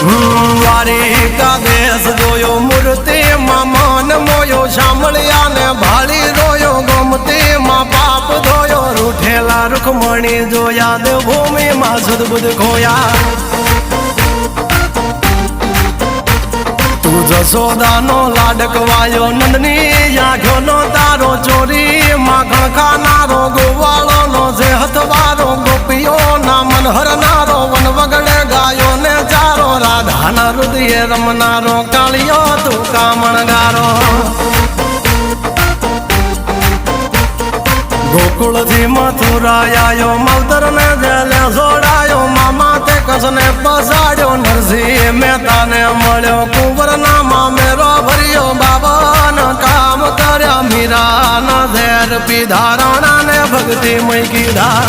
દ્વારિકા દેશ જોયો મૂર્તિમાં મન મોયો સાંભળ્યા ને ભાળી રોયો ગોમતીમાં પાપ ધોયો રૂઠેલા રૂખમણી જોયા દેવભૂમિમાં સદબુદ્ધ ખોયા તું જશોદાનો લાડકવાયો નંદની આંખોનો તારો ચોરી માખણ ખાનારો ગોવાળોનો જે હથવારો ગોપીઓના મન હરનારો વન વગડે ગાયો ને ચારો રાધાના હૃદયે રમનારો કાળિયો તું કામણગારો ગોકુળથી મથુરા આયો માવતર ને જેલે જોડાયો મામા તે કસને પસાડ્યો નરસિંહ મહેતાને મળ્યો કુંવરના મામેરો ભર્યો બાબાના કામ કર્યા મીરાના ઝેર પીધા રાણાને ભક્તિ મય કીધા